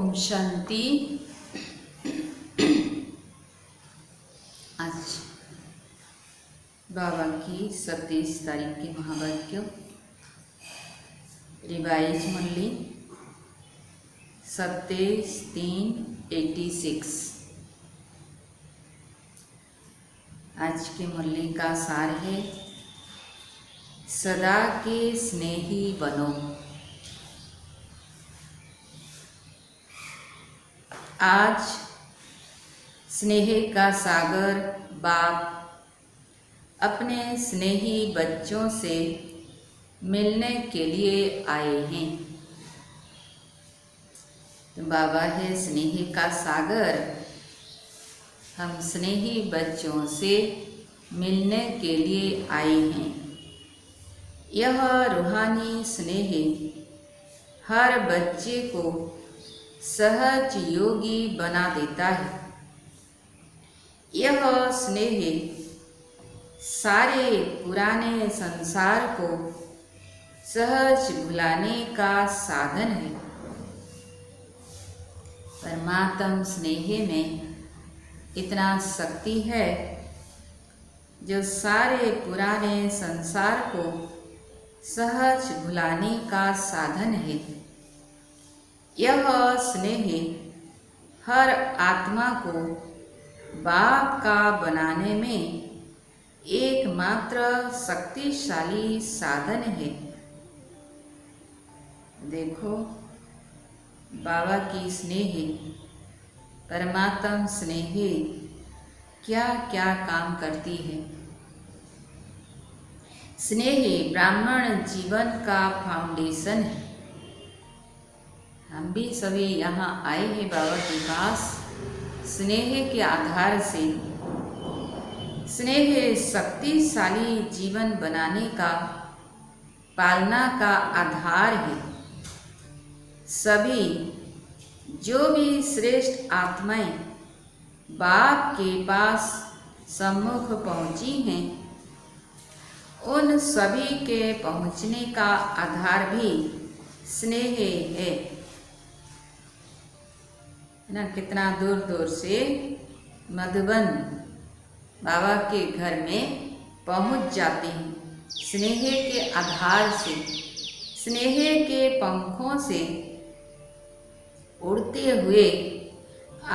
ओम शांति। आज बाबा की 27 तारीख के महावाक्य रिवाइज मुरली 27/3/86। आज के मुरली का सार है सदा के स्नेही बनो। आज स्नेह का सागर बाप अपने स्नेही बच्चों से मिलने के लिए आए हैं। तो बाबा है स्नेह का सागर, हम स्नेही बच्चों से मिलने के लिए आए हैं। यह रूहानी स्नेह हर बच्चे को सहज योगी बना देता है। यह स्नेह सारे पुराने संसार को सहज भुलाने का साधन है। परमात्म स्नेह में इतना शक्ति है जो सारे पुराने संसार को सहज भुलाने का साधन है। यह स्नेह हर आत्मा को बाप का बनाने में एकमात्र शक्तिशाली साधन है। देखो बाबा की स्नेह, परमात्म स्नेह क्या क्या काम करती है। स्नेह ब्राह्मण जीवन का फाउंडेशन है। हम भी सभी यहाँ आए हैं बाबा के पास स्नेह के आधार से। स्नेह शक्तिशाली जीवन बनाने का, पालना का आधार है। सभी जो भी श्रेष्ठ आत्माएं बाप के पास सम्मुख पहुँची हैं, उन सभी के पहुँचने का आधार भी स्नेह है ना। कितना दूर दूर से मधुबन बाबा के घर में पहुंच जाते हैं स्नेह के आधार से। स्नेह के पंखों से उड़ते हुए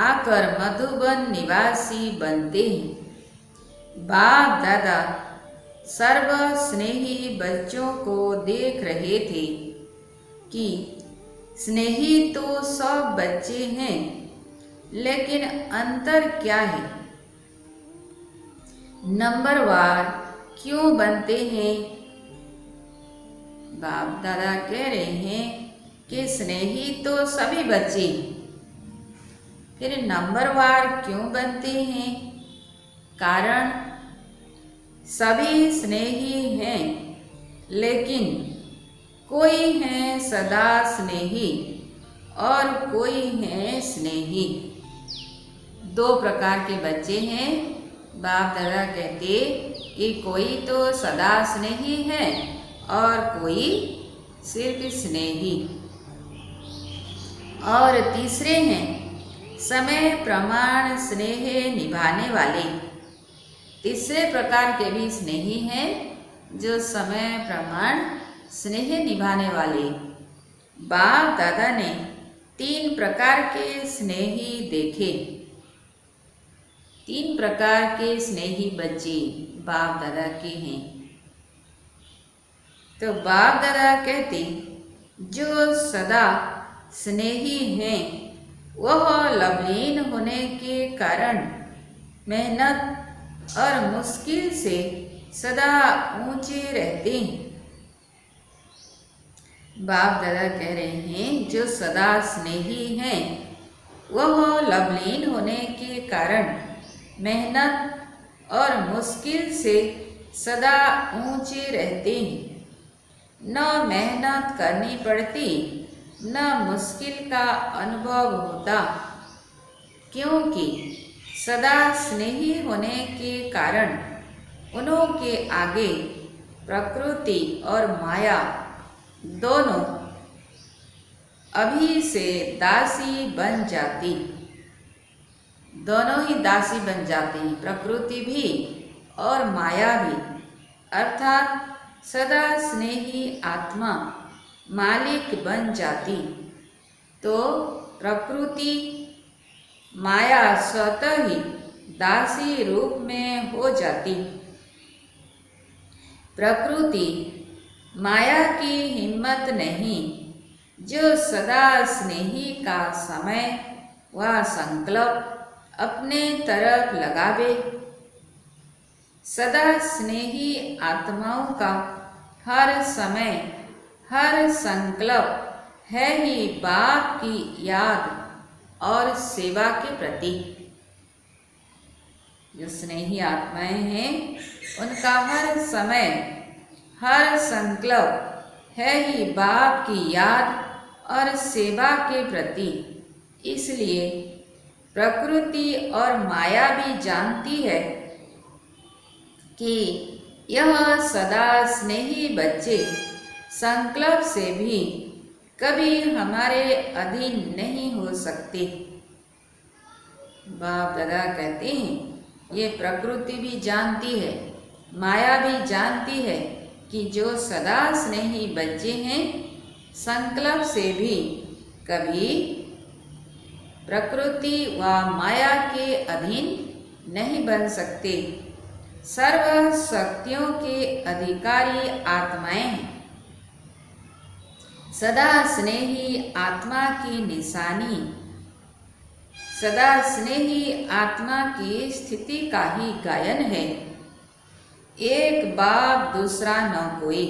आकर मधुबन निवासी बनते हैं। बाप दादा सर्व स्नेही बच्चों को देख रहे थे कि स्नेही तो सब बच्चे हैं, लेकिन अंतर क्या है? नंबरवार क्यों बनते हैं? बाप दादा कह रहे हैं कि स्नेही तो सभी बच्चे, फिर नंबरवार क्यों बनते हैं? कारण सभी स्नेही हैं, लेकिन कोई है सदा स्नेही और कोई है स्नेही। दो प्रकार के बच्चे हैं। बाप दादा कहते कि कोई तो सदा स्नेही है और कोई सिर्फ स्नेही। और तीसरे हैं समय प्रमाण स्नेह निभाने वाले। तीसरे प्रकार के भी स्नेही हैं जो समय प्रमाण स्नेह निभाने वाले। बाप दादा ने 3 प्रकार के स्नेही देखे। 3 प्रकार के स्नेही बच्चे बाप दादा के हैं। तो बाप दादा कहते जो सदा स्नेही हैं वह लवलीन होने के कारण मेहनत और मुश्किल से सदा ऊंचे रहते हैं। बाप दादा कह रहे हैं जो सदा स्नेही हैं वह लवलीन होने के कारण मेहनत और मुश्किल से सदा ऊंचे रहते हैं। न मेहनत करनी पड़ती, न मुश्किल का अनुभव होता, क्योंकि सदा स्नेही होने के कारण उन्हों के आगे प्रकृति और माया दोनों अभी से दासी बन जाती। दोनों ही दासी बन जाती, प्रकृति भी और माया भी, अर्थात सदा स्नेही आत्मा मालिक बन जाती तो प्रकृति माया स्वतः ही दासी रूप में हो जाती। प्रकृति माया की हिम्मत नहीं जो सदा स्नेही का समय व संकल्प अपने तरफ लगावे। सदा स्नेही आत्माओं का हर समय हर संकल्प है ही बाप की याद और सेवा के प्रति। जो स्नेही आत्माएं हैं उनका हर समय हर संकल्प है ही बाप की याद और सेवा के प्रति। इसलिए प्रकृति और माया भी जानती है कि यह सदा स्नेही बच्चे संकल्प से भी कभी हमारे अधीन नहीं हो सकते। बाप दादा कहते हैं ये प्रकृति भी जानती है, माया भी जानती है कि जो सदा स्नेही बच्चे हैं संकल्प से भी कभी प्रकृति व माया के अधीन नहीं बन सकते। सर्व शक्तियों के अधिकारी आत्माएं हैं। सदा स्नेही आत्मा की निशानी सदा स्नेही आत्मा की स्थिति का ही गायन है। एक बाप दूसरा न कोई,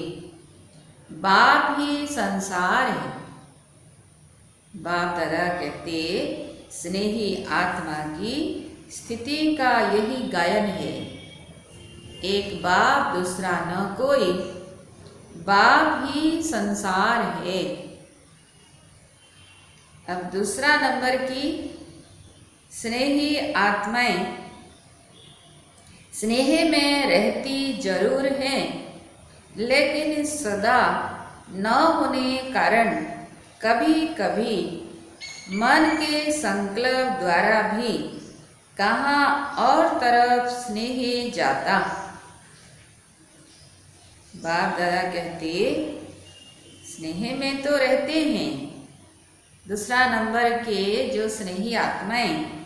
बाप ही संसार है। बाप दादा कहते स्नेही आत्मा की स्थिति का यही गायन है। एक बाप दूसरा न कोई, बाप ही संसार है। अब दूसरा नंबर की स्नेही आत्माएं स्नेह में रहती जरूर हैं, लेकिन सदा न होने कारण कभी कभी मन के संकल्प द्वारा भी कहाँ और तरफ स्नेह जाता। बाप दादा कहते स्नेह में तो रहते हैं। दूसरा नंबर के जो स्नेही आत्माएं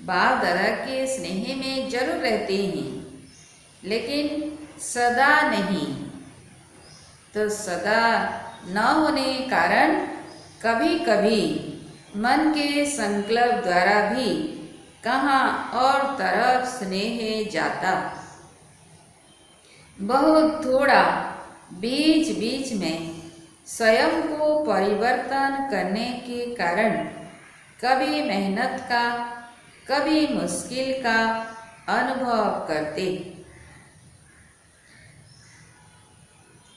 बाप दादा के स्नेह में जरूर रहते हैं, लेकिन सदा नहीं। तो सदा न होने कारण कभी कभी मन के संकल्प द्वारा भी कहाँ और तरफ स्नेह जाता। बहुत थोड़ा बीच बीच में स्वयं को परिवर्तन करने के कारण कभी मेहनत का कभी मुश्किल का अनुभव करते,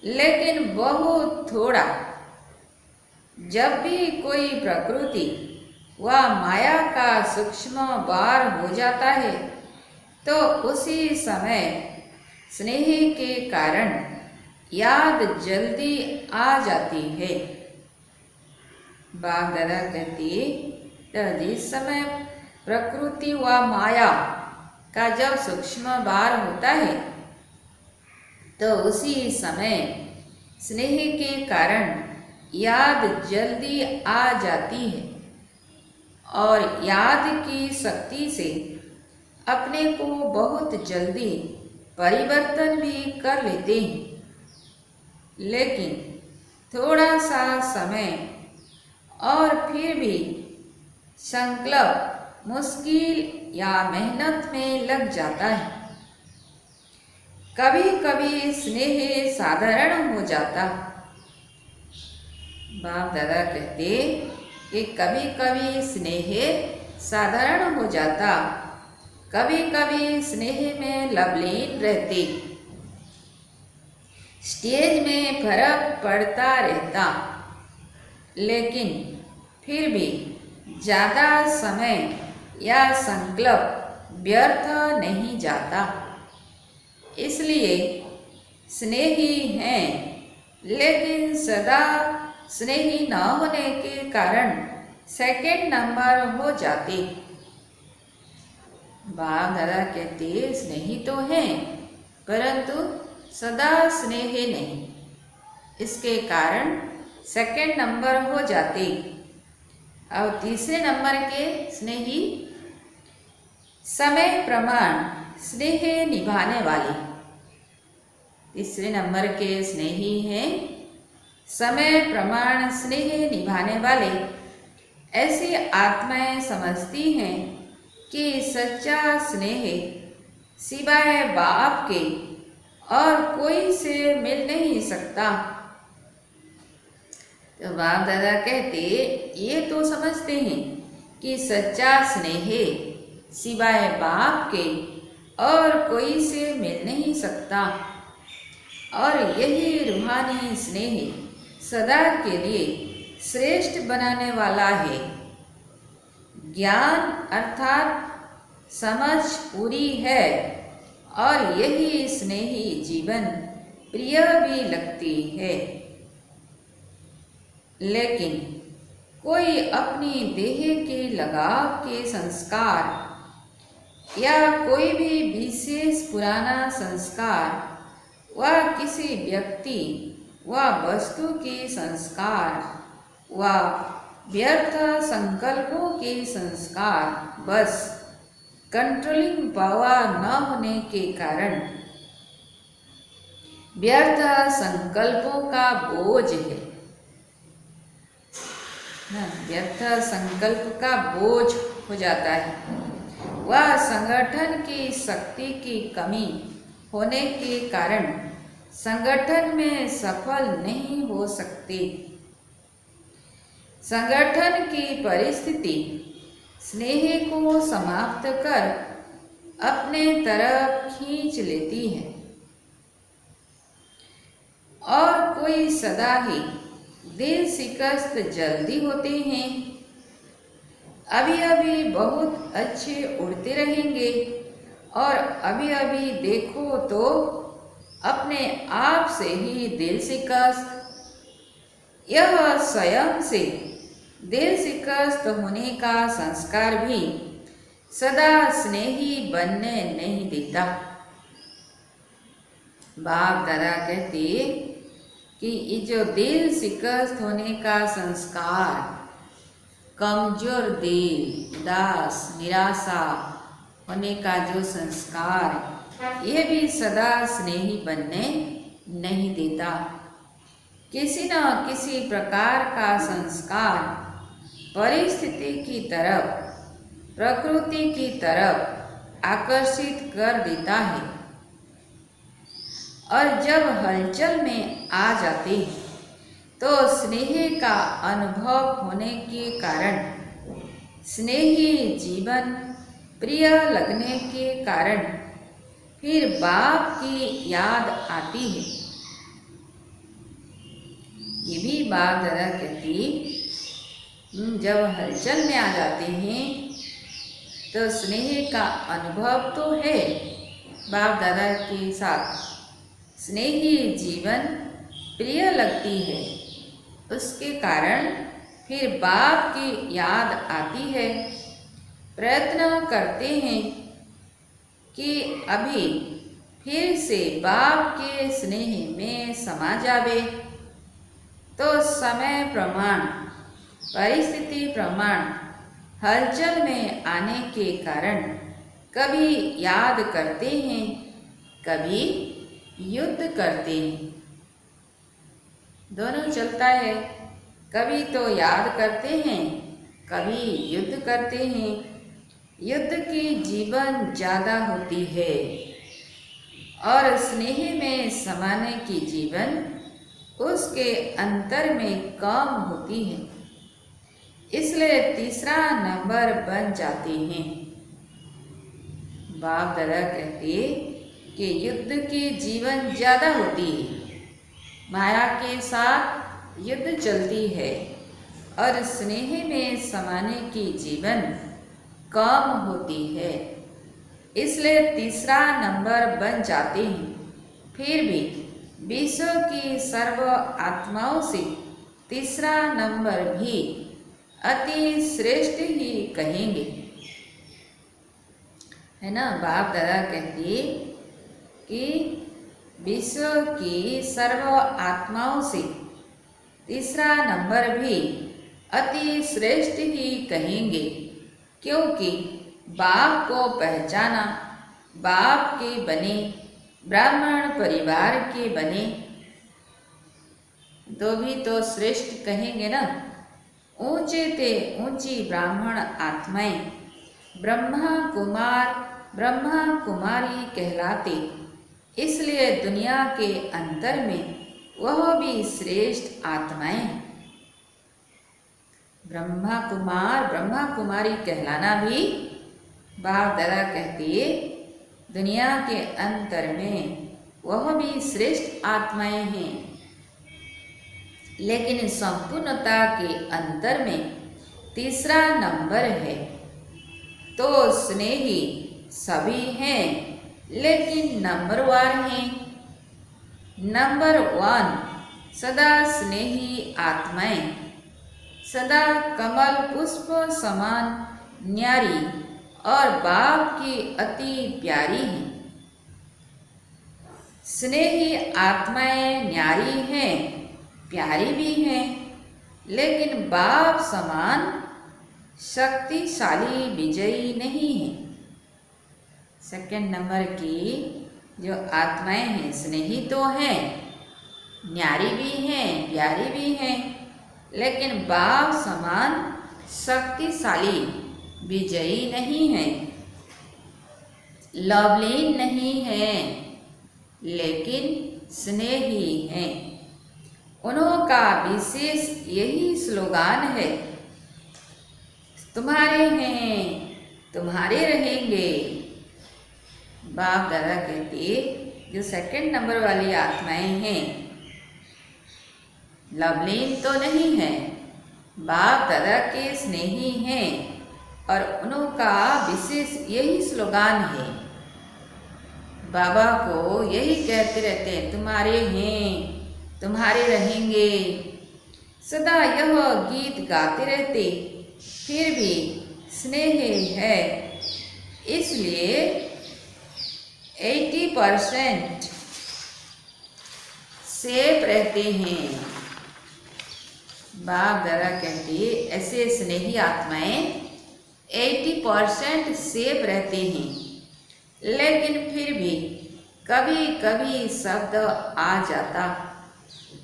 लेकिन बहुत थोड़ा। जब भी कोई प्रकृति व माया का सूक्ष्म वार हो जाता है तो उसी समय स्नेह के कारण याद जल्दी आ जाती है। बाप दादा कहती तो जिस समय प्रकृति व माया का जब सूक्ष्म वार होता है तो उसी समय स्नेह के कारण याद जल्दी आ जाती है और याद की शक्ति से अपने को बहुत जल्दी परिवर्तन भी कर लेते हैं। लेकिन थोड़ा सा समय और फिर भी संकल्प मुश्किल या मेहनत में लग जाता है। कभी कभी स्नेह साधारण हो जाता। बाप दादा कहते कि कभी कभी स्नेह साधारण हो जाता, कभी कभी स्नेह में लवलीन रहते। स्टेज में फर्क पड़ता रहता, लेकिन फिर भी ज़्यादा समय या संकल्प व्यर्थ नहीं जाता। इसलिए स्नेही हैं, लेकिन सदा स्नेही न होने के कारण सेकंड नंबर हो जाते। बाप दादा कहते स्नेही तो हैं परंतु सदा स्नेह नहीं, इसके कारण सेकंड नंबर हो जाते। अब तीसरे नंबर के स्नेही समय प्रमाण स्नेह निभाने वाले। तीसरे नंबर के स्नेही हैं समय प्रमाण स्नेह निभाने वाले। ऐसी आत्माएं समझती हैं कि सच्चा स्नेह सिवाय बाप के और कोई से मिल नहीं सकता। तो बाप दादा कहते ये तो समझते हैं कि सच्चा स्नेह सिवाय बाप के और कोई से मिल नहीं सकता और यही रूहानी स्नेह सदा के लिए श्रेष्ठ बनाने वाला है। ज्ञान अर्थात समझ पूरी है और यही स्नेही जीवन प्रिय भी लगती है। लेकिन कोई अपनी देह के लगाव के संस्कार या कोई भी विशेष पुराना संस्कार व किसी व्यक्ति व वस्तु के संस्कार व व्यर्थ संकल्पों के संस्कार बस कंट्रोलिंग पावर न होने के कारण व्यर्थ संकल्पों का बोझ है। व्यर्थ संकल्प का बोझ हो जाता है। वह संगठन की शक्ति की कमी होने के कारण संगठन में सफल नहीं हो सकते। संगठन की परिस्थिति स्नेह को समाप्त कर अपने तरफ खींच लेती है और कोई सदा ही दिल शिकस्त जल्दी होते हैं। अभी अभी बहुत अच्छे उड़ते रहेंगे और अभी अभी देखो तो अपने आप से ही दिल शिकस्त। यह स्वयं से दिल शिकस्त होने का संस्कार भी सदा स्नेही बनने नहीं देता। बाप दादा कहते कि ये जो दिल शिकस्त होने का संस्कार, कमजोर दिल, उदास, निराशा होने का जो संस्कार, ये भी सदा स्नेही बनने नहीं देता। किसी न किसी प्रकार का संस्कार परिस्थिति की तरफ, प्रकृति की तरफ आकर्षित कर देता है और जब हलचल में आ जाते हैं तो स्नेह का अनुभव होने के कारण, स्नेही जीवन प्रिय लगने के कारण फिर बाप की याद आती है। ये भी बाप दादा कहती जब हलचल में आ जाते हैं तो स्नेह का अनुभव तो है बाप दादा के साथ, स्नेही जीवन प्रिय लगती है, उसके कारण फिर बाप की याद आती है। प्रयत्न करते हैं कि अभी फिर से बाप के स्नेह में समा जावे तो समय प्रमाण, परिस्थिति प्रमाण हलचल में आने के कारण कभी याद करते हैं, कभी युद्ध करते हैं। दोनों चलता है, कभी तो याद करते हैं, कभी युद्ध करते हैं। युद्ध की जीवन ज़्यादा होती है और स्नेह में समाने की जीवन उसके अंतर में कम होती है, इसलिए तीसरा नंबर बन जाते हैं। बाप दादा कहते कि युद्ध की जीवन ज़्यादा होती है, माया के साथ युद्ध चलती है और स्नेह में समाने की जीवन कम होती है, इसलिए तीसरा नंबर बन जाते हैं। फिर भी विश्व की सर्व आत्माओं से तीसरा नंबर भी अति श्रेष्ठ ही कहेंगे। है ना, बाप दादा कहते कि विश्व की सर्व आत्माओं से तीसरा नंबर भी अति श्रेष्ठ ही कहेंगे, क्योंकि बाप को पहचाना, बाप के बने, ब्राह्मण परिवार के बने तो भी तो श्रेष्ठ कहेंगे ना। ऊंचे ते ऊंची ब्राह्मण आत्माएं ब्रह्मा कुमार ब्रह्मा कुमारी कहलाते, इसलिए दुनिया के अंतर में वह भी श्रेष्ठ आत्माएं। ब्रह्मा कुमार ब्रह्मा कुमारी कहलाना भी बाप दादा कहते दुनिया के अंतर में वह भी श्रेष्ठ आत्माएं हैं, लेकिन संपूर्णता के अंतर में तीसरा नंबर है। तो स्नेही सभी हैं, लेकिन नंबरवार हैं। नंबर 1 सदा स्नेही आत्माएं, सदा कमल पुष्प समान न्यारी और बाप की अति प्यारी हैं। स्नेही आत्माएं न्यारी हैं, प्यारी भी हैं, लेकिन बाप समान शक्तिशाली विजयी नहीं है। सेकंड नंबर की जो आत्माएं हैं, स्नेही तो हैं, न्यारी भी हैं, प्यारी भी हैं, लेकिन बाप समान शक्तिशाली विजयी नहीं है, लवलीन नहीं है, लेकिन स्नेही हैं। उनका विशेष यही स्लोगान है, तुम्हारे हैं तुम्हारे रहेंगे। बाप दादा कहते जो सेकंड नंबर वाली आत्माएं हैं, लवलीन तो नहीं है, बाप दादा के स्नेही हैं और उनका विशेष यही स्लोगान है। बाबा को यही कहते रहते हैं, तुम्हारे हैं तुम्हारे रहेंगे। सदा यह गीत गाते रहते, फिर भी स्नेह है, इसलिए 80% सेफ रहते हैं। बाप दादा कहते ऐसे स्नेही आत्माएं 80% सेफ रहते हैं, लेकिन फिर भी कभी कभी शब्द आ जाता,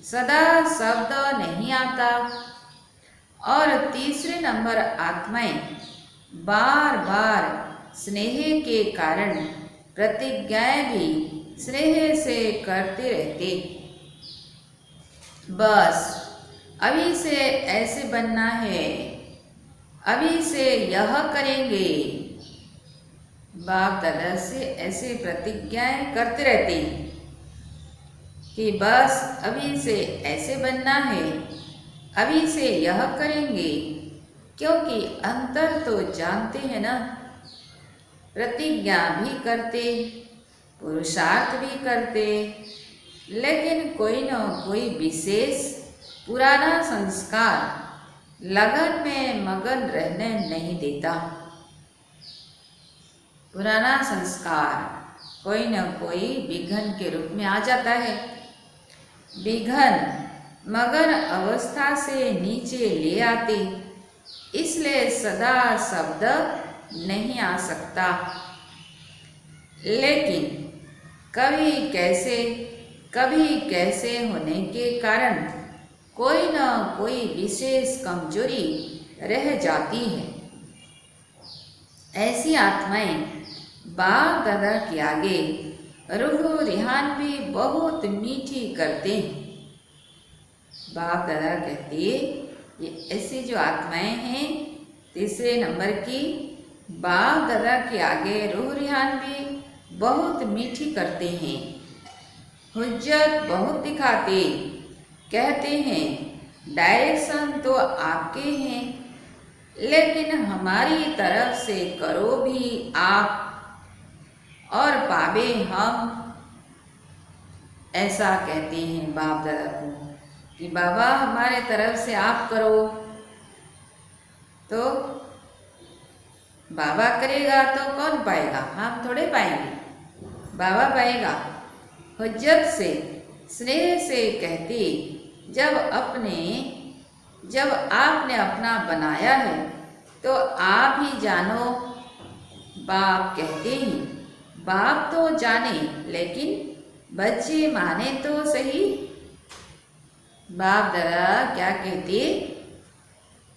सदा शब्द नहीं आता। और तीसरे नंबर आत्माएं बार बार स्नेह के कारण प्रतिज्ञाएं भी स्नेह से करते रहते, बस अभी से ऐसे बनना है, अभी से यह करेंगे। बाप दादा से ऐसे प्रतिज्ञाएं करते रहते कि बस अभी से ऐसे बनना है, अभी से यह करेंगे, क्योंकि अंतर तो जानते हैं ना। प्रतिज्ञा भी करते, पुरुषार्थ भी करते, लेकिन कोई न कोई विशेष पुराना संस्कार लगन में मगन रहने नहीं देता। पुराना संस्कार कोई न कोई विघन के रूप में आ जाता है। विघन मगन अवस्था से नीचे ले आते, इसलिए सदा शब्द नहीं आ सकता। लेकिन कभी कैसे होने के कारण कोई न कोई विशेष कमजोरी रह जाती है। ऐसी आत्माएं बाप दादा के आगे रूह रिहान भी बहुत मीठी करते हैं। बाप दादा कहते ये ऐसी जो आत्माएं हैं तीसरे नंबर की, बाप दादा के आगे रूह रिहान भी बहुत मीठी करते हैं, हुज्जत बहुत दिखाते, कहते हैं डायरेक्शन तो आपके हैं, लेकिन हमारी तरफ से करो भी आप और पावे हम। ऐसा कहते हैं बाप दादा को कि बाबा हमारे तरफ से आप करो, तो बाबा करेगा तो कौन पाएगा? हम थोड़े पाएंगे, बाबा पाएगा। हुज्जत से स्नेह से कहती, जब आपने अपना बनाया है तो आप ही जानो। बाप कहते हैं, बाप तो जाने लेकिन बच्चे माने तो सही। बाप दादा क्या कहते?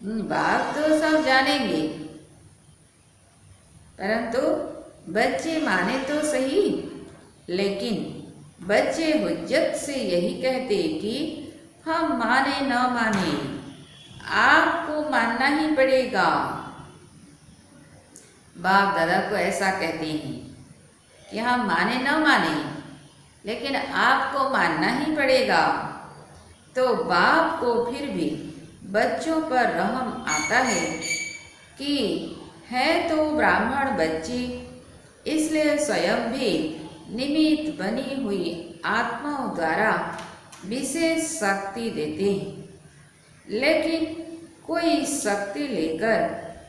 बाप तो सब जानेंगे, परंतु बच्चे माने तो सही। लेकिन बच्चे हुज्जत से यही कहते कि हम माने न माने, आपको मानना ही पड़ेगा। बाप दादा को ऐसा कहते हैं कि हम माने न माने, लेकिन आपको मानना ही पड़ेगा। तो बाप को फिर भी बच्चों पर रहम आता है कि है तो ब्राह्मण बच्चे, इसलिए स्वयं भी निमित्त बनी हुई आत्माओं द्वारा विशेष शक्ति देते हैं। लेकिन कोई शक्ति लेकर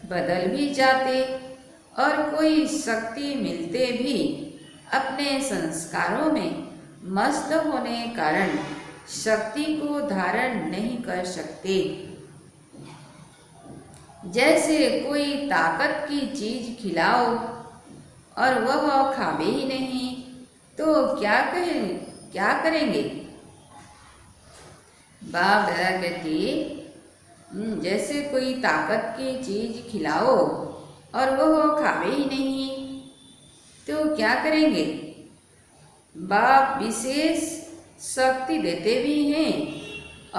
बदल भी जाते और कोई शक्ति मिलते भी अपने संस्कारों में मस्त होने कारण शक्ति को धारण नहीं कर सकते। जैसे कोई ताकत की चीज खिलाओ और वह खावे ही नहीं तो क्या करेंगे? बाप दादा कहती, जैसे कोई ताकत की चीज खिलाओ और वह खावे ही नहीं तो क्या करेंगे? बाप विशेष शक्ति देते भी हैं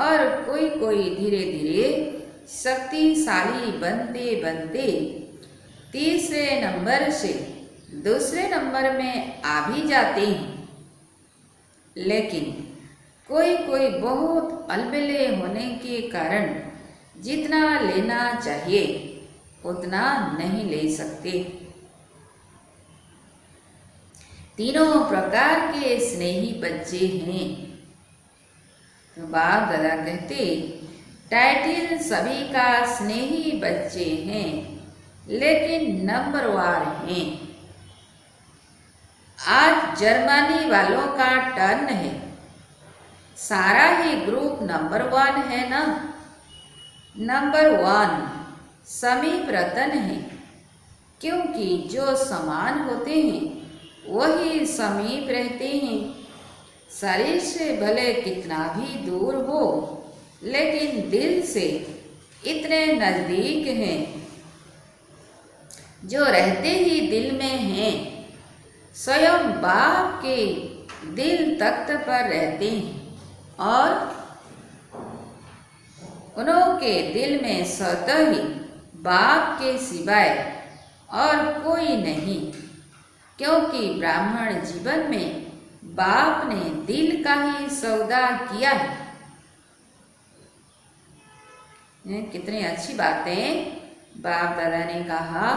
और कोई कोई धीरे धीरे शक्तिशाली बनते बनते तीसरे नंबर से दूसरे नंबर में आ भी जाते हैं। लेकिन कोई कोई बहुत अलबेले होने के कारण जितना लेना चाहिए उतना नहीं ले सकते। तीनों प्रकार के स्नेही बच्चे हैं। तो बाप दादा कहते, टाइटिल सभी का स्नेही बच्चे हैं, लेकिन नंबरवार हैं। आज जर्मनी वालों का टर्न है। सारा ही ग्रुप नंबर 1 है ना। नंबर 1 समीप रतन है, क्योंकि जो समान होते हैं वही समीप रहते हैं। शरीर से भले कितना भी दूर हो, लेकिन दिल से इतने नजदीक हैं जो रहते ही दिल में हैं। स्वयं बाप के दिल तख्त पर रहते हैं और उनके दिल में स्वतः ही बाप के सिवाय और कोई नहीं, क्योंकि ब्राह्मण जीवन में बाप ने दिल का ही सौदा किया है। कितनी अच्छी बातें बाप दादा ने कहा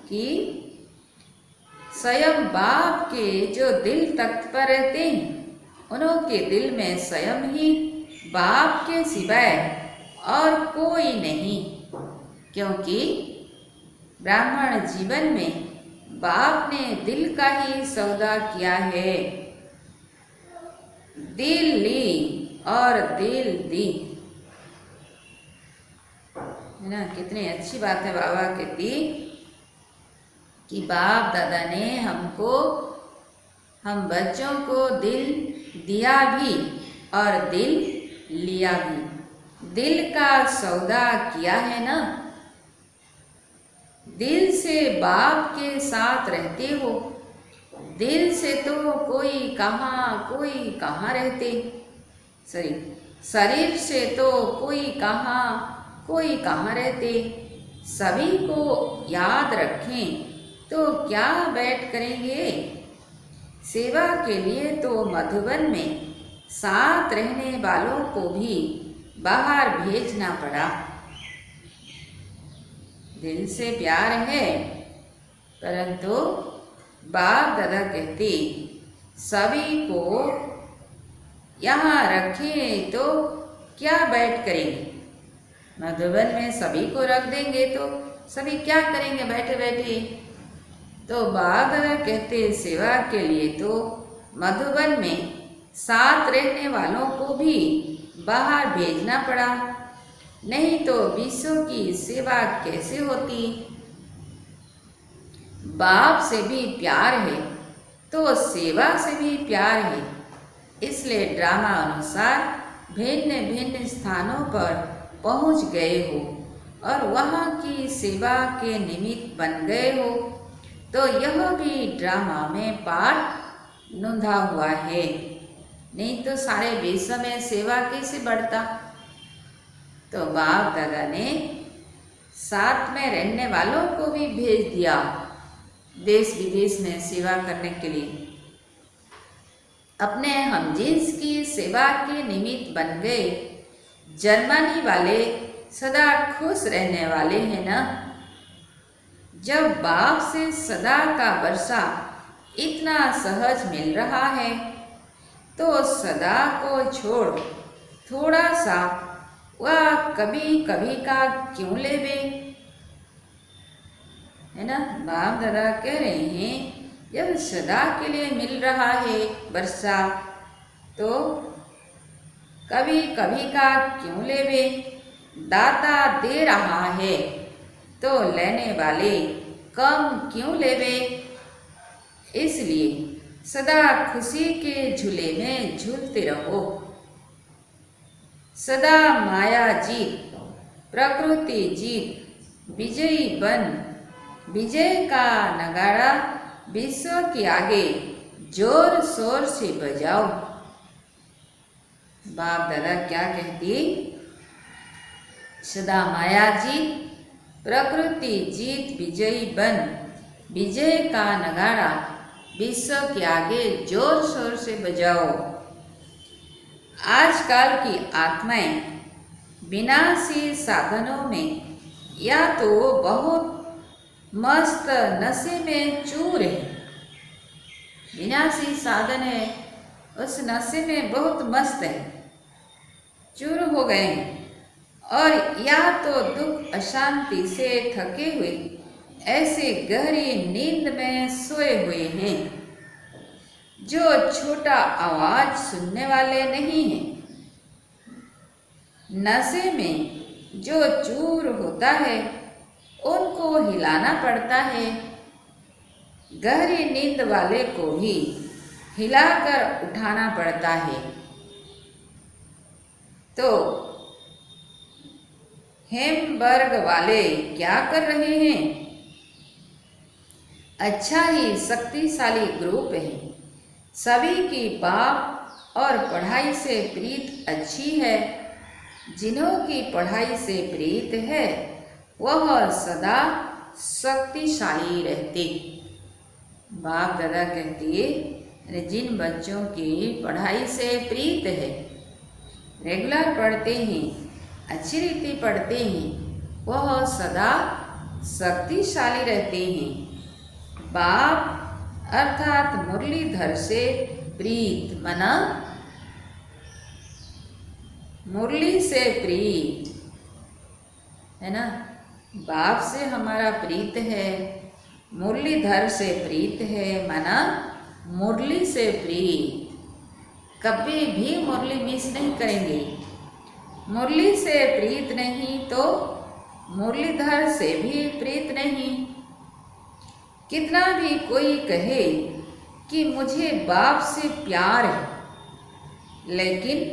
कि स्वयं बाप के जो दिल तख्त पर रहते हैं उनके दिल में स्वयं ही बाप के सिवाय और कोई नहीं, क्योंकि ब्राह्मण जीवन में बाप ने दिल का ही सौदा किया है। दिल ली और दिल दी, है ना। कितनी अच्छी बात है बाबा कहती कि बाप दादा ने हम बच्चों को दिल दिया भी और दिल लिया भी। दिल का सौदा किया है ना। दिल से बाप के साथ रहते हो, दिल से तो कोई कहाँ रहते। शरीर से तो कोई कहाँ रहते। सभी को याद रखें तो क्या बैठ करेंगे। सेवा के लिए तो मधुबन में साथ रहने वालों को भी बाहर भेजना पड़ा। दिल से प्यार है, परंतु बाप दादा कहते सभी को यहाँ रखें तो क्या बैठ करेंगे? मधुबन में सभी को रख देंगे तो सभी क्या करेंगे बैठे बैठे? तो बाबा दादा कहते सेवा के लिए तो मधुबन में साथ रहने वालों को भी बाहर भेजना पड़ा, नहीं तो विश्व की सेवा कैसे होती? बाप से भी प्यार है तो सेवा से भी प्यार है, इसलिए ड्रामा अनुसार भिन्न भिन्न स्थानों पर पहुंच गए हो और वहाँ की सेवा के निमित्त बन गए हो, तो यह भी ड्रामा में पाठ नोंधा हुआ है। नहीं तो सारे विश्व में सेवा कैसे बढ़ता? तो बाप दादा ने साथ में रहने वालों को भी भेज दिया देश विदेश में सेवा करने के लिए। अपने हमजिन्स की सेवा के निमित्त बन गए। जर्मनी वाले सदा खुश रहने वाले हैं ना। जब बाप से सदा का वर्षा इतना सहज मिल रहा है तो सदा को छोड़ थोड़ा सा वह कभी कभी का क्यों लेवे, है ना। बाप दादा कह रहे हैं जब सदा के लिए मिल रहा है वर्षा तो कभी कभी का क्यों लेवे। दाता दे रहा है तो लेने वाले कम क्यों लेवे। इसलिए सदा खुशी के झूले में झूलते रहो। सदा माया जीत प्रकृति जीत विजयी बन। विजय का नगाड़ा विश्व के आगे जोर शोर से बजाओ। बाप दादा क्या कहती? सदा माया जीत प्रकृति जीत विजयी बन। विजय का नगाड़ा विश्व के आगे जोर शोर से बजाओ। आजकल की आत्माएं विनाशी साधनों में या तो बहुत मस्त नशे में चूर है, विनाशी साधन है, उस नशे में बहुत मस्त है, चूर हो गए हैं, और या तो दुख अशांति से थके हुए ऐसे गहरी नींद में सोए हुए हैं जो छोटा आवाज सुनने वाले नहीं हैं। नशे में जो चूर होता है उनको हिलाना पड़ता है, गहरी नींद वाले को भी हिलाकर उठाना पड़ता है। तो हेमबर्ग वाले क्या कर रहे हैं? अच्छा ही शक्तिशाली ग्रुप है। सभी की बाप और पढ़ाई से प्रीत अच्छी है। जिन्हों की पढ़ाई से प्रीत है वह सदा शक्तिशाली रहते। बाप दादा कहती है जिन बच्चों की पढ़ाई से प्रीत है, रेगुलर पढ़ते हैं, अच्छी रीति पढ़ते हैं, वह सदा शक्तिशाली रहते हैं। बाप अर्थात मुरलीधर से प्रीत मना मुरली से प्रीत, है ना। बाप से हमारा प्रीत है, मुरलीधर से प्रीत है, मना मुरली से प्रीत। कभी भी मुरली मिस नहीं करेंगे। मुरली से प्रीत नहीं तो मुरलीधर से भी प्रीत नहीं। कितना भी कोई कहे कि मुझे बाप से प्यार है, लेकिन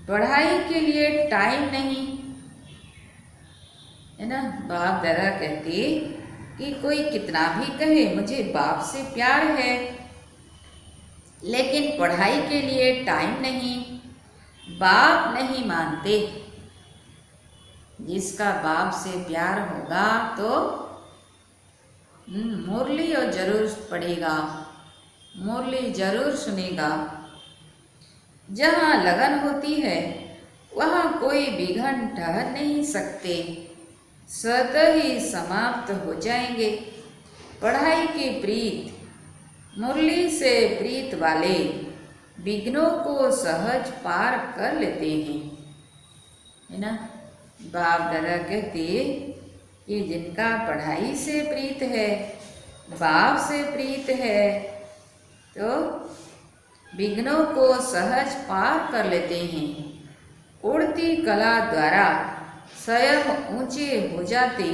पढ़ाई के लिए टाइम नहीं, है ना। बाप दादा कहते कि कोई कितना भी कहे मुझे बाप से प्यार है, लेकिन पढ़ाई के लिए टाइम नहीं, बाप नहीं मानते। जिसका बाप से प्यार होगा तो मुरली और जरूर पढ़ेगा, मुरली जरूर सुनेगा। जहाँ लगन होती है वहाँ कोई विघ्न ठहर नहीं सकते, स्वतः ही समाप्त हो जाएंगे। पढ़ाई की प्रीत, मुरली से प्रीत वाले विघ्नों को सहज पार कर लेते हैं। है ना। बाप दादा कहते कि जिनका पढ़ाई से प्रीत है, बाप से प्रीत है, तो विघ्नों को सहज पार कर लेते हैं। उड़ती कला द्वारा स्वयं ऊंचे हो जाते,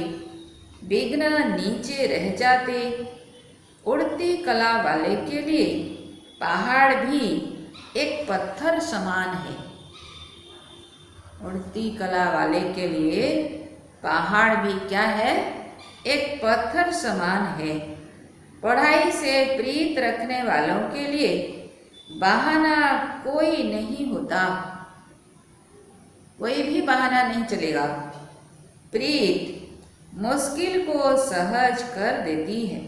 विघ्न नीचे रह जाते। उड़ती कला वाले के लिए पहाड़ भी एक पत्थर समान है। उड़ती कला वाले के लिए पहाड़ भी क्या है? एक पत्थर समान है। पढ़ाई से प्रीत रखने वालों के लिए बहाना कोई नहीं होता, कोई भी बहाना नहीं चलेगा। प्रीत मुश्किल को सहज कर देती है।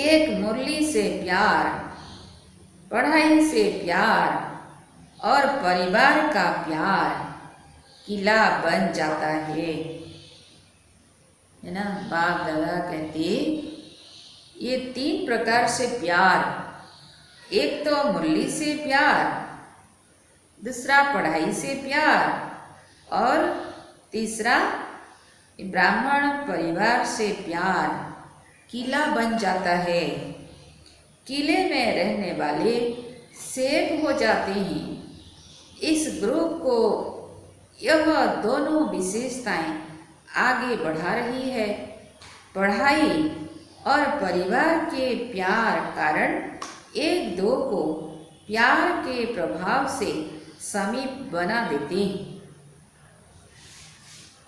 एक मुरली से प्यार, पढ़ाई से प्यार और परिवार का प्यार किला बन जाता है ना। बाप दादा कहते ये 3 प्रकार से प्यार, एक तो मुरली से प्यार, दूसरा पढ़ाई से प्यार और तीसरा ब्राह्मण परिवार से प्यार किला बन जाता है। किले में रहने वाले सेफ हो जाते हैं। इस ग्रुप को यह दोनों विशेषताएं आगे बढ़ा रही है। पढ़ाई और परिवार के प्यार कारण एक दो को प्यार के प्रभाव से समीप बना देते हैं।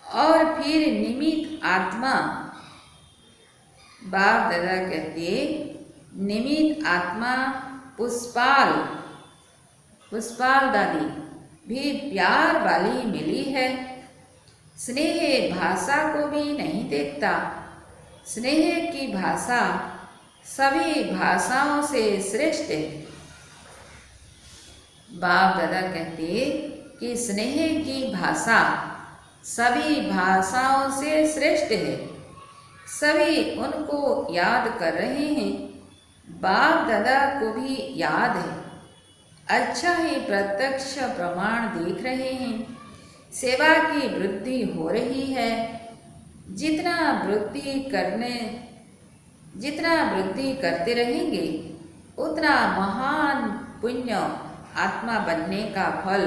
और फिर निमित्त आत्मा, बाप दादा कहते निमित्त आत्मा पुष्पाल दादी भी प्यार वाली मिली है। स्नेह भाषा को भी नहीं देखता। स्नेह की भाषा सभी भाषाओं से श्रेष्ठ है। बाप दादा कहते कि स्नेह की भाषा सभी भाषाओं से श्रेष्ठ है। सभी उनको याद कर रहे हैं। बाप दादा को भी याद है। अच्छा ही प्रत्यक्ष प्रमाण देख रहे हैं। सेवा की वृद्धि हो रही है। जितना वृद्धि करते रहेंगे उतना महान पुण्य आत्मा बनने का फल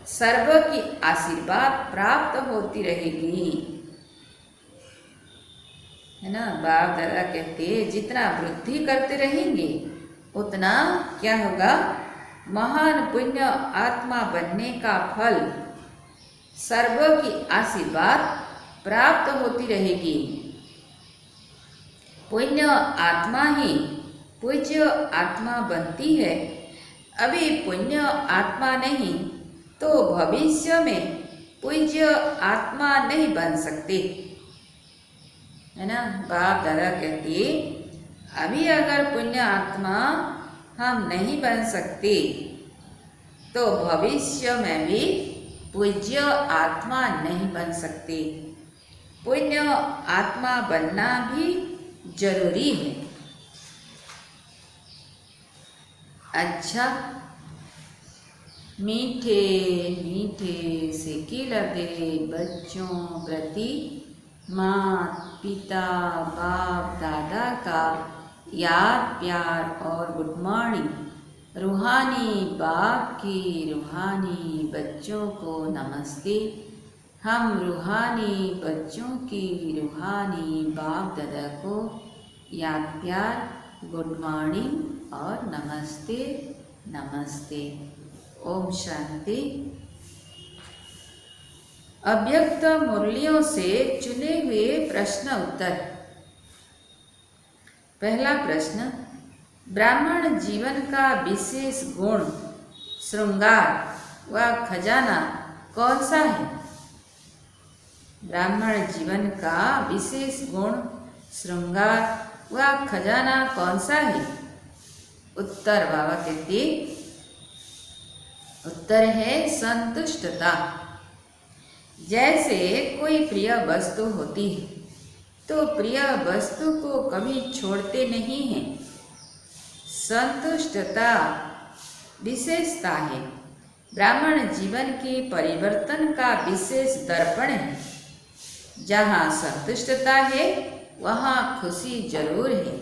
सर्व की आशीर्वाद प्राप्त होती रहेगी, है ना। बाप दादा कहते जितना वृद्धि करते रहेंगे उतना क्या होगा? महान पुण्य आत्मा बनने का फल सर्व की आशीर्वाद प्राप्त होती रहेगी। पुण्य आत्मा ही पूज्य आत्मा बनती है। अभी पुण्य आत्मा नहीं तो भविष्य में पूज्य आत्मा नहीं बन सकते, है ना। बाप दादा कहते अभी अगर पुण्य आत्मा हम नहीं बन सकते तो भविष्य में भी पूज्य आत्मा नहीं बन सकते। पुण्य आत्मा बनना भी जरूरी है। अच्छा, मीठे मीठे सिक्के लगे बच्चों प्रति माता पिता बाप दादा का याद प्यार और गुड मॉर्निंग। रूहानी बाप की रूहानी बच्चों को नमस्ते। हम रूहानी बच्चों की रूहानी बाप दादा को याद प्यार गुड मॉर्निंग और नमस्ते नमस्ते। ओम शांति। अव्यक्त मुरलियों से चुने हुए प्रश्न उत्तर। पहला प्रश्न, ब्राह्मण जीवन का विशेष गुण, श्रृंगार व खजाना कौन सा है? ब्राह्मण जीवन का विशेष गुण, श्रृंगार व खजाना कौन सा है? उत्तर बाबा कहते उत्तर है संतुष्टता। जैसे कोई प्रिय वस्तु होती है तो प्रिय वस्तु को कभी छोड़ते नहीं हैं। संतुष्टता विशेषता है। ब्राह्मण जीवन के परिवर्तन का विशेष दर्पण है। जहाँ संतुष्टता है वहाँ खुशी जरूर है।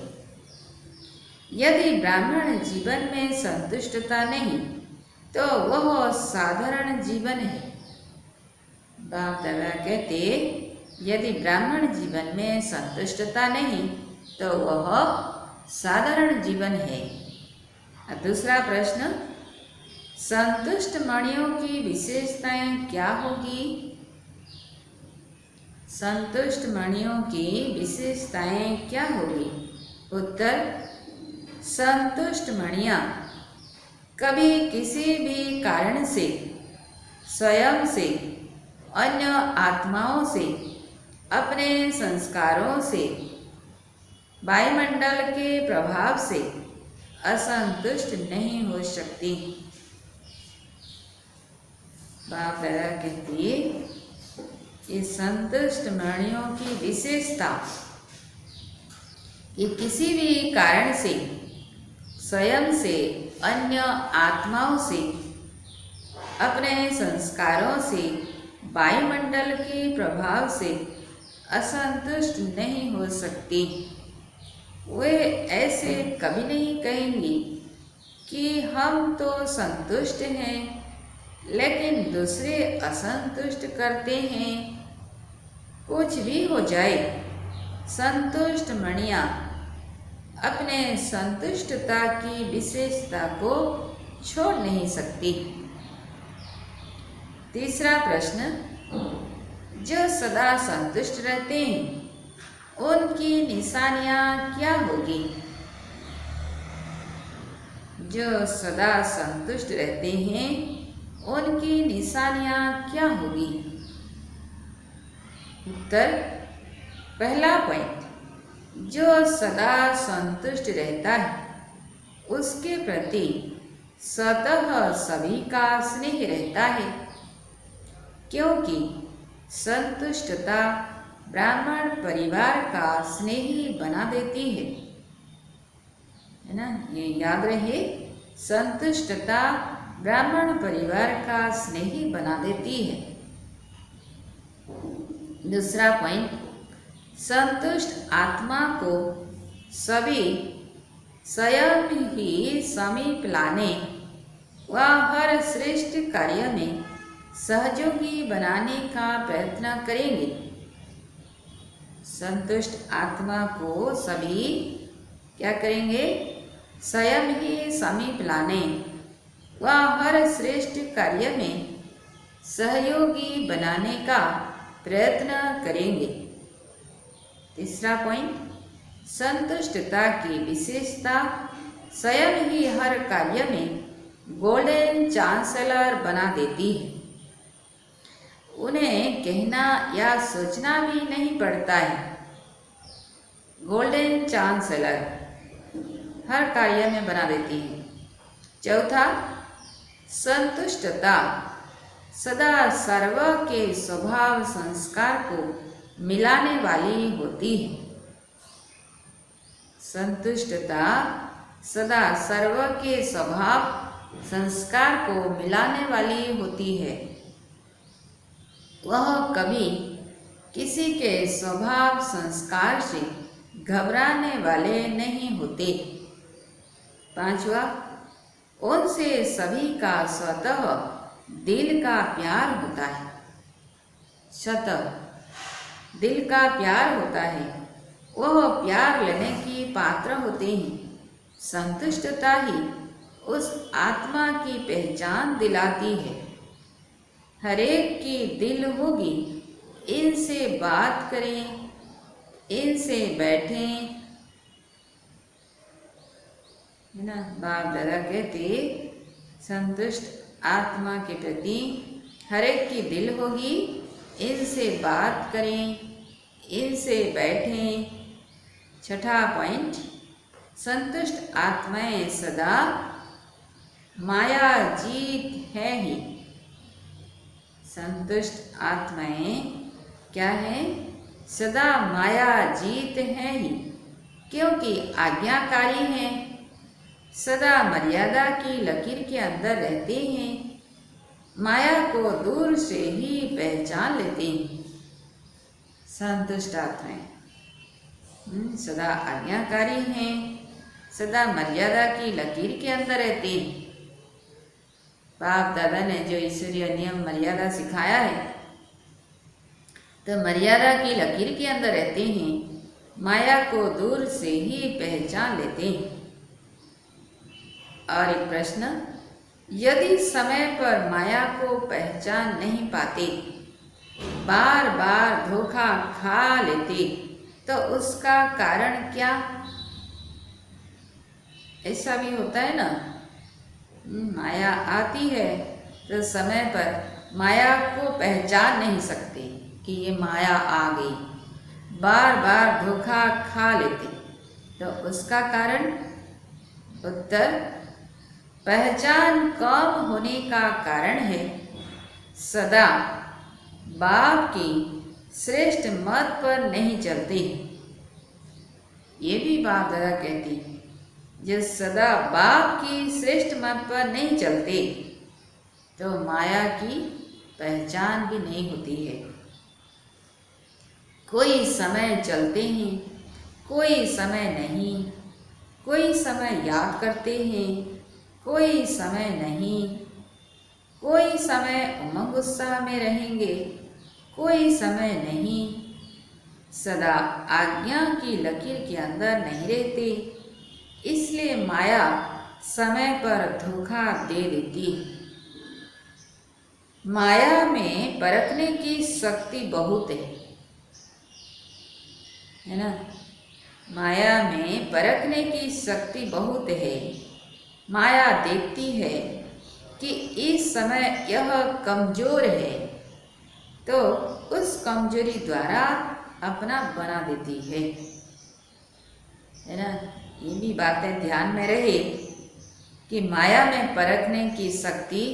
यदि ब्राह्मण जीवन में संतुष्टता नहीं तो वह साधारण जीवन है। बाप दादा कहते, यदि ब्राह्मण जीवन में संतुष्टता नहीं तो वह साधारण जीवन है। दूसरा प्रश्न, संतुष्ट मणियों की विशेषताएं क्या होगी? संतुष्ट मणियों की विशेषताएं क्या होगी? उत्तर, संतुष्ट मणियाँ कभी किसी भी कारण से, स्वयं से, अन्य आत्माओं से, अपने संस्कारों से, वायुमंडल के प्रभाव से असंतुष्ट नहीं हो सकती। बाप दादा कहती है कि संतुष्ट मणियों की विशेषता कि किसी भी कारण से, स्वयं से, अन्य आत्माओं से, अपने संस्कारों से, वायुमंडल के प्रभाव से असंतुष्ट नहीं हो सकती। वे ऐसे कभी नहीं कहेंगी कि हम तो संतुष्ट हैं लेकिन दूसरे असंतुष्ट करते हैं। कुछ भी हो जाए, संतुष्ट मणियाँ अपने संतुष्टता की विशेषता को छोड़ नहीं सकती। तीसरा प्रश्न, जो सदा संतुष्ट रहते हैं उनकी निशानियाँ क्या होगी? जो सदा संतुष्ट रहते हैं उनकी निशानियाँ क्या होगी? उत्तर, पहला पॉइंट, जो सदा संतुष्ट रहता है उसके प्रति स्वतः सभी का स्नेह रहता है, क्योंकि संतुष्टता ब्राह्मण परिवार का स्नेही बना देती है ना। ये याद रहे, संतुष्टता ब्राह्मण परिवार का स्नेही बना देती है। दूसरा पॉइंट, संतुष्ट आत्मा को सभी स्वयं ही समीप लाने व हर श्रेष्ठ कार्य में सहयोगी बनाने का प्रयत्न करेंगे। संतुष्ट आत्मा को सभी क्या करेंगे? स्वयं ही समीप लाने व हर श्रेष्ठ कार्य में सहयोगी बनाने का प्रयत्न करेंगे। तीसरा पॉइंट, संतुष्टता की विशेषता स्वयं ही हर कार्य में गोल्डन चांसलर बना देती है। उन्हें कहना या सोचना भी नहीं पड़ता है। गोल्डन चांसलर हर कार्य में बना देती है। चौथा, संतुष्टता सदा सर्व के स्वभाव संस्कार को मिलाने वाली होती है। संतुष्टता सदा सर्व के स्वभाव संस्कार को मिलाने वाली होती है। वह कभी किसी के स्वभाव संस्कार से घबराने वाले नहीं होते। पांचवा, उनसे सभी का स्वतः दिल का प्यार होता है। स्वतः दिल का प्यार होता है, वह प्यार लेने की पात्र होते हैं। संतुष्टता ही उस आत्मा की पहचान दिलाती है। हरेक की दिल होगी, इनसे बात करें, इनसे बैठें, है ना। बाप दादा कहते, संतुष्ट आत्मा के प्रति हरेक की दिल होगी, इनसे बात करें, इनसे बैठें। छठा पॉइंट, संतुष्ट आत्माएं सदा माया जीत है ही। संतुष्ट आत्माएं क्या है? सदा माया जीत है ही, क्योंकि आज्ञाकारी हैं, सदा मर्यादा की लकीर के अंदर रहते हैं, माया को दूर से ही पहचान लेते हैं। संतुष्ट आत्मा है, सदा आज्ञाकारी हैं, सदा मर्यादा की लकीर के अंदर रहते हैं। बाप दादा ने जो ईश्वरीय नियम मर्यादा सिखाया है, तो मर्यादा की लकीर के अंदर रहते हैं, माया को दूर से ही पहचान लेते हैं। और एक प्रश्न, यदि समय पर माया को पहचान नहीं पाते, बार बार धोखा खा लेते, तो उसका कारण क्या? ऐसा भी होता है ना, माया आती है तो समय पर माया को पहचान नहीं सकते कि ये माया आ गई, बार बार धोखा खा लेते, तो उसका कारण? उत्तर, पहचान कम होने का कारण है सदा बाप की श्रेष्ठ मत पर नहीं चलते। ये भी बाप दादा कहती है, जो सदा बाप की श्रेष्ठ मत पर नहीं चलते, तो माया की पहचान भी नहीं होती है। कोई समय चलते हैं, कोई समय नहीं, कोई समय याद करते हैं, कोई समय नहीं, कोई समय उमंग उत्साह में रहेंगे, कोई समय नहीं, सदा आज्ञा की लकीर के अंदर नहीं रहते, इसलिए माया समय पर धोखा दे देती। माया में परखने की शक्ति बहुत है ना, माया में परखने की शक्ति बहुत है। माया देखती है कि इस समय यह कमजोर है, तो उस कमजोरी द्वारा अपना बना देती है ना। ये भी बातें ध्यान में रहे कि माया में परखने की शक्ति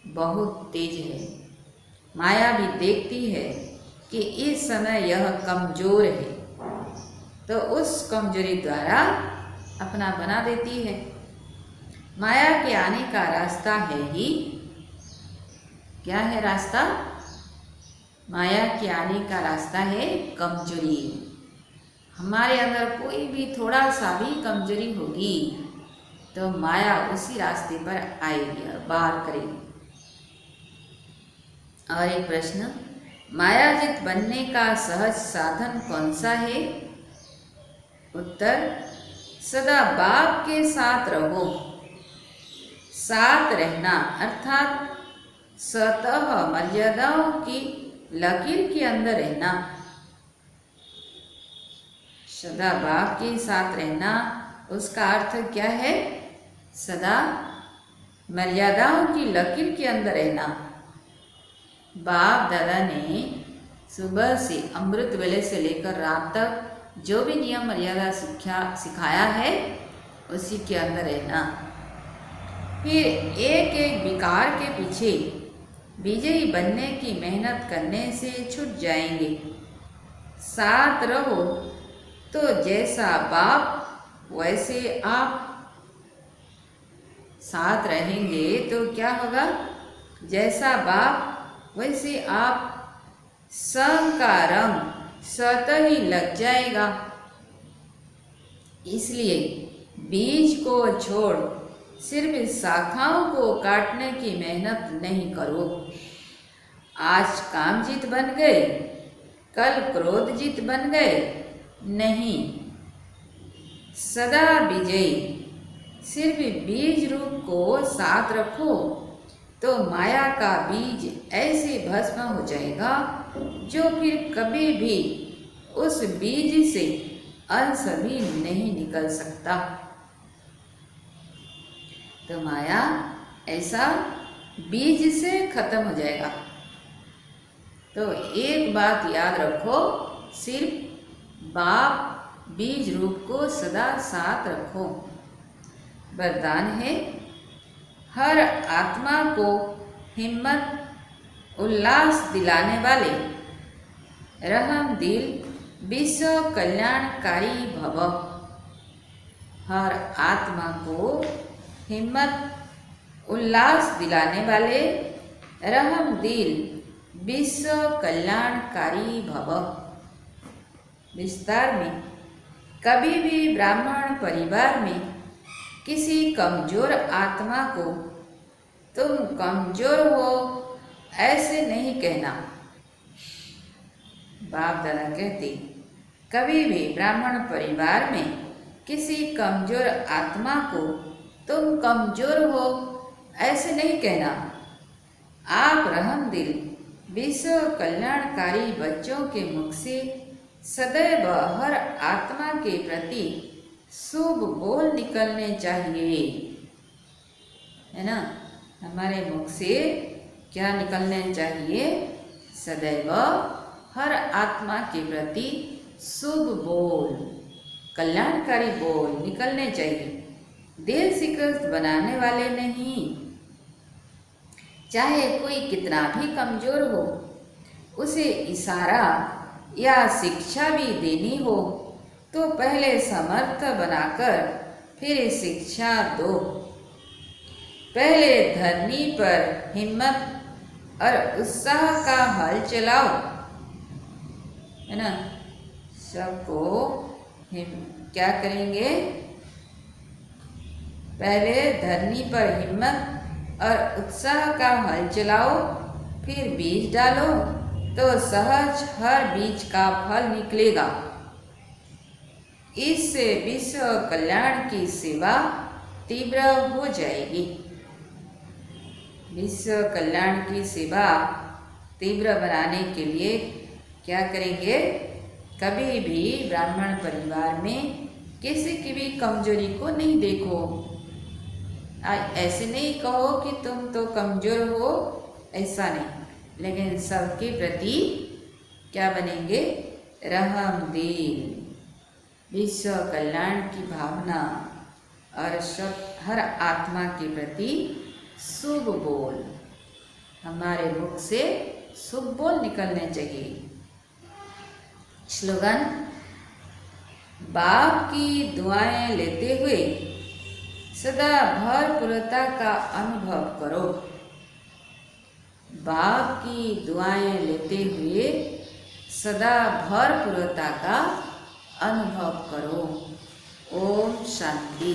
बहुत तेज है। माया भी देखती है कि इस समय यह कमजोर है, तो उस कमजोरी द्वारा अपना बना देती है। माया के आने का रास्ता है ही क्या है? रास्ता, माया के आने का रास्ता है कमजोरी। हमारे अंदर कोई भी थोड़ा सा भी कमजोरी होगी तो माया उसी रास्ते पर आएगी और बार करेगी। और एक प्रश्न, मायाजित बनने का सहज साधन कौन सा है? उत्तर, सदा बाप के साथ रहो। साथ रहना अर्थात स्वतः मर्यादाओं की लकीर के अंदर रहना। सदा बाप के साथ रहना, उसका अर्थ क्या है? सदा मर्यादाओं की लकीर के अंदर रहना। बाप दादा ने सुबह से अमृत वेले से लेकर रात तक जो भी नियम मर्यादा सिखाया है, उसी के अंदर रहना। फिर एक एक विकार के पीछे विजयी बनने की मेहनत करने से छूट जाएंगे। साथ रहो तो जैसा बाप वैसे आप। साथ रहेंगे तो क्या होगा? जैसा बाप वैसे आप। संग का रंग स्वतः ही लग जाएगा। इसलिए बीज को छोड़ सिर्फ शाखाओं को काटने की मेहनत नहीं करो। आज काम जीत बन गए, कल क्रोध जीत बन गए, नहीं, सदा विजयी सिर्फ बीज रूप को साथ रखो तो माया का बीज ऐसे भस्म हो जाएगा जो फिर कभी भी उस बीज से अंश भी नहीं निकल सकता। तो माया ऐसा बीज से खत्म हो जाएगा। तो एक बात याद रखो, सिर्फ बाप बीज रूप को सदा साथ रखो। वरदान है, हर आत्मा को हिम्मत उल्लास दिलाने वाले रहम दिल विश्व कल्याणकारी भव। हर आत्मा को हिम्मत उल्लास दिलाने वाले रहमदिल विश्व कल्याणकारी भव। विस्तार में, कभी भी ब्राह्मण परिवार में किसी कमजोर आत्मा को तुम कमजोर हो ऐसे नहीं कहना। बाप दादा कहते, कभी भी ब्राह्मण परिवार में किसी कमजोर आत्मा को तुम कमजोर हो ऐसे नहीं कहना। आप रहमदिल विश्व कल्याणकारी बच्चों के मुख से सदैव हर आत्मा के प्रति शुभ बोल निकलने चाहिए, है ना। हमारे मुख से क्या निकलने चाहिए? सदैव हर आत्मा के प्रति शुभ बोल, कल्याणकारी बोल निकलने चाहिए। दिल शिकस्त बनाने वाले नहीं। चाहे कोई कितना भी कमजोर हो, उसे इशारा या शिक्षा भी देनी हो तो पहले समर्थ बनाकर फिर शिक्षा दो। पहले धरनी पर हिम्मत और उत्साह का हल चलाओ, है ना। सबको क्या करेंगे? पहले धरनी पर हिम्मत और उत्साह का हल चलाओ, फिर बीज डालो तो सहज हर बीज का फल निकलेगा। इससे विश्व कल्याण की सेवा तीव्र हो जाएगी। विश्व कल्याण की सेवा तीव्र बनाने के लिए क्या करेंगे? कभी भी ब्राह्मण परिवार में किसी की भी कमजोरी को नहीं देखो। ऐसे नहीं कहो कि तुम तो कमजोर हो, ऐसा नहीं, लेकिन सबके प्रति क्या बनेंगे? रहमदिल, विश्व कल्याण की भावना और सब हर आत्मा के प्रति शुभ बोल। हमारे मुख से शुभ बोल निकलने चाहिए। स्लोगन, बाप की दुआएं लेते हुए सदा भरपूरता का अनुभव करो। बाप की दुआएं लेते हुए सदा भरपूरता का अनुभव करो। ओम शांति।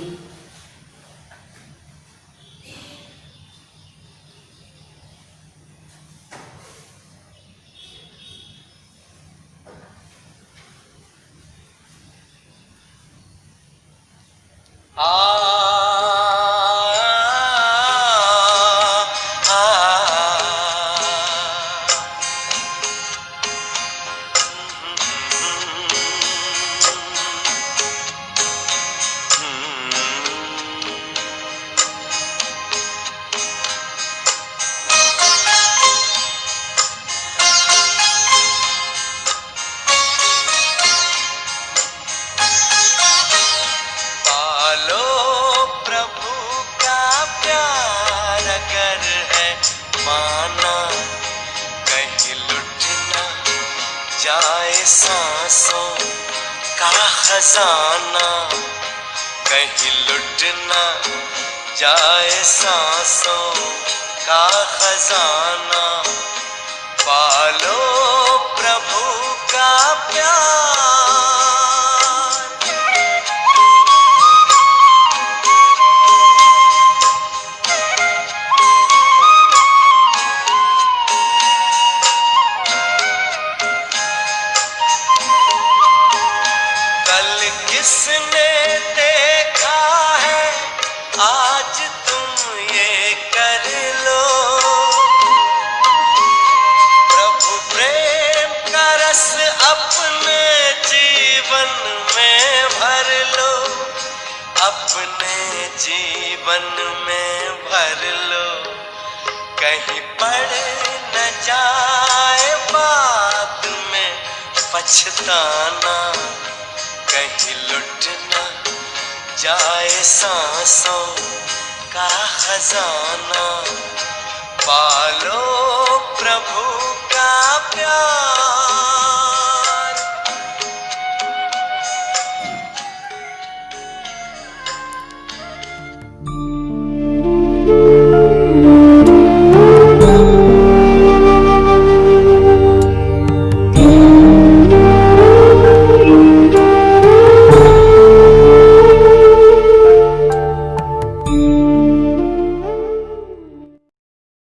सांसों का खजाना, कहीं लुट ना जाए सांसों का खजाना। पालो प्रभु का प्यार। किसने देखा है आज तुम ये कर लो। प्रभु प्रेम का रस अपने जीवन में भर लो, अपने जीवन में भर लो। कहीं पड़ न जाए बाद में पछताना, कहीं लुट न जाए सांसों का खजाना। पालो प्रभु का प्यार।